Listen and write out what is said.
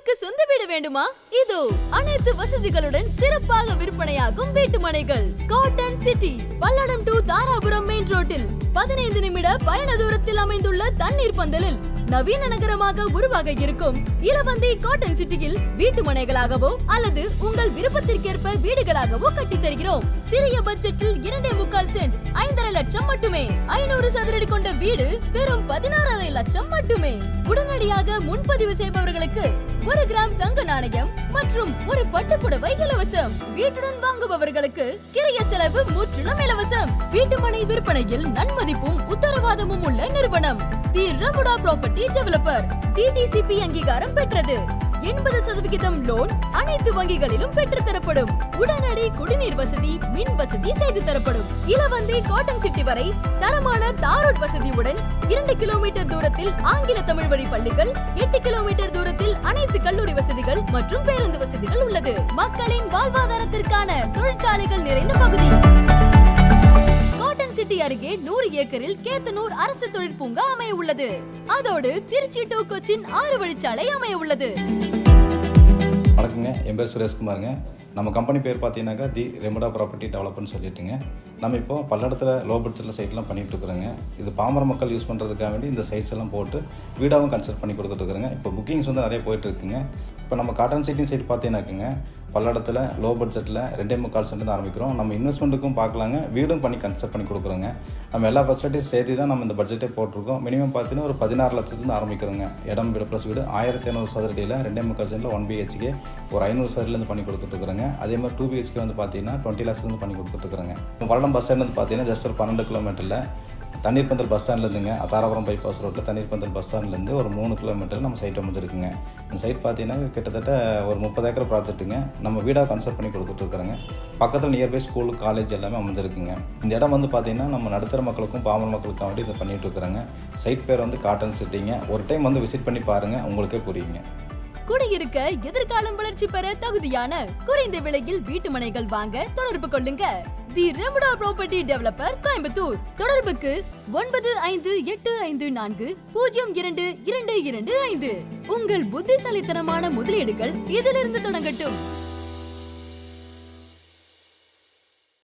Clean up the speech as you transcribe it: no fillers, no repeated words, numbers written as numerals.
உங்களுக்கு சொந்த வீடு வேண்டுமா? இதோ அனைத்து வசதிகளுடன் சிறப்பாக விற்பனையாகும் வீட்டு மனைகள். Cotton city, Palladam to Dharapuram main ரோட்டில் 15 நிமிட பயண தூரத்தில் அமைந்துள்ள தண்ணீர் பந்தலில் நவீன நகரமாக உருவாக இருக்கும் இலவந்தி காட்டன் சிட்டியில் வீட்டு மனைகளாகவோ அல்லது உங்கள் விருப்பத்திற்கேற்ப வீடுகளாகவோ கட்டித் தருகிறோம். சிறிய பட்ஜெட்டில் 2.25 சென்ட் 5.5 லட்சம் மட்டுமே. 500 சதுரடி கொண்ட வீடு வெறும் 16.5 லட்சம் மட்டுமே. உடனடியாக முன்பதிவு செய்பவர்களுக்கு 1 கிராம் தங்க நாணயம் மற்றும் ஒரு பட்டுப்புடவை இலவசம். வீட்டுடன் வாங்குபவர்களுக்கு கிரைய செலவு முற்றிலும் இலவசம். வீட்டுமனை விற்பனையில் நன்மதிப்பும் உத்தரவாதமும் உள்ள நிறுவனம் தி ரமுடா ப்ராப்பர்ட்டி டெவலப்பர். டிடிசிபி அங்கீகாரம் பெற்றது. 80% லோன் அனைத்து வங்கிகளிலும் பெற்று தரப்படும். உடனடி குடிநீர் வசதி, மின் வசதி செய்து தரப்படும். இலவந்தி காட்டன் சிட்டி வரை தரமான தாரோட் வசதியுடன் 2 கிலோமீட்டர் தூரத்தில் ஆங்கில தமிழ் வழி பள்ளிகள், 8 கிலோமீட்டர் தூரத்தில் அனைத்து கல்லூரி வசதிகள் மற்றும் பேருந்து வசதிகள் உள்ளது. மக்களின் வாழ்வாதாரத்திற்கான தொழிற்சாலைகள் நிறைந்த பகுதி. காட்டன் சிட்டி அருகே 100 ஏக்கரில் கேத்தனூர் அரசு தொழிற்பூங்கா அமைய உள்ளது. அதோடு திருச்சி டு கொச்சின் 6 வழிச்சாலை அமைய உள்ளது. வணக்கங்க, என் பேர் சுரேஷ்குமாருங்க. நம்ம கம்பெனி பேர் பார்த்தீங்கன்னாக்கா தி ரெமுடா ப்ராப்பர்ட்டி டெவலப்னு சொல்லிட்டுங்க. நம்ம இப்போ பல்லடத்தில் லோ பட்ஜெட்டில் சைட்லாம் பண்ணிகிட்டு இருக்கிறோங்க. இது பாமர மக்கள் யூஸ் பண்ணுறதுக்காக வேண்டி இந்த சைட்ஸ் எல்லாம் போட்டு வீடாகவும் கன்ஸ்ட்ரக்ட் பண்ணி கொடுத்துட்ருக்குறேங்க. இப்போ புக்கிங்ஸ் வந்து நிறைய போயிட்டுருக்குங்க. இப்போ நம்ம காட்டன் சிட்டி சைட் பார்த்தீங்கன்னாக்குங்க பல்லடத்தில் லோ பட்ஜெட்டில் 2.25 சென்ட் ஆரம்பிக்கிறோம். நம்ம இன்வெஸ்ட்மெண்ட்டுக்கும் பார்க்கலாங்க, வீடும் பண்ணி கன்ஸ்ட்ரக்ட் பண்ணி கொடுக்குறோங்க. நம்ம எல்லா ஃபெசிலிட்டிஸ் சேர்த்து தான் நம்ம இந்த பட்ஜெட்டே போட்டிருக்கோம். மினிமம் பார்த்தீங்கன்னா ஒரு 16 லட்சத்துலேருந்து ஆரம்பிக்கிறோங்க. இடம் வீடு ப்ளஸ் வீடு 1500 சதுரடியில் 2.25 சென்ட்டில் 1 BHK ஒரு 500 சதுரடிலேருந்து பண்ணி கொடுத்துட்ருக்குறேங்க. அதே மாதிரி 2 BHK வந்து பார்த்தீங்கன்னா 20 lakhsலேருந்து பண்ணி கொடுத்துட்ருக்குறேங்க. பல்லடம் பஸ் ஸ்டாண்ட் வந்து பார்த்தீங்கன்னா ஜஸ்ட் ஒரு 12 கிலோமீட்டரில் தண்ணீர் பந்தல் பஸ் ஸ்டாண்ட்லேருந்துங்க தாராபுரம் பைபாஸ் ரோட்டில் தண்ணீர் பந்தல் பஸ் ஸ்டாண்ட்லேருந்து ஒரு 3 கிலோமீட்டர் நம்ம சைட் அமைஞ்சிருக்குங்க. இந்த சைட் பார்த்தீங்கன்னா கிட்டத்தட்ட ஒரு 30 ஏக்கர் ப்ராஜெக்ட்டுங்க. நம்ம வீடாக கன்ஸ்ட்ரக்ட் பண்ணி கொடுத்துட்ருக்குறோங்க. பக்கத்தில் நியர்பை ஸ்கூலு, காலேஜ் எல்லாமே அமைஞ்சிருக்குங்க. இந்த இடம் வந்து பார்த்தீங்கன்னா நம்ம நடுத்தர மக்களுக்கும் பாமர மக்களுக்கும் வேண்டி இதை பண்ணிகிட்டு இருக்கிறாங்க. சைட் பேர் வந்து காட்டன் சிட்டிங்க. ஒரு டைம் வந்து விசிட் பண்ணி பாருங்கள், உங்களுக்கே புரியுங்க. குடியிருக்க எதிர்காலம் வளர்ச்சி பெற தகுதியான குறைந்த விலையில் வீட்டு மனைகள் வாங்க தொடர்பு கொள்ளுங்க. தி ரெமுடா ப்ராப்பர்ட்டி டெவலப்பர், கோயம்புத்தூர். தொடர்புக்கு 9585402225. உங்கள் புத்திசாலித்தனமான முதலீடுகள் இதிலிருந்து தொடங்கட்டும்.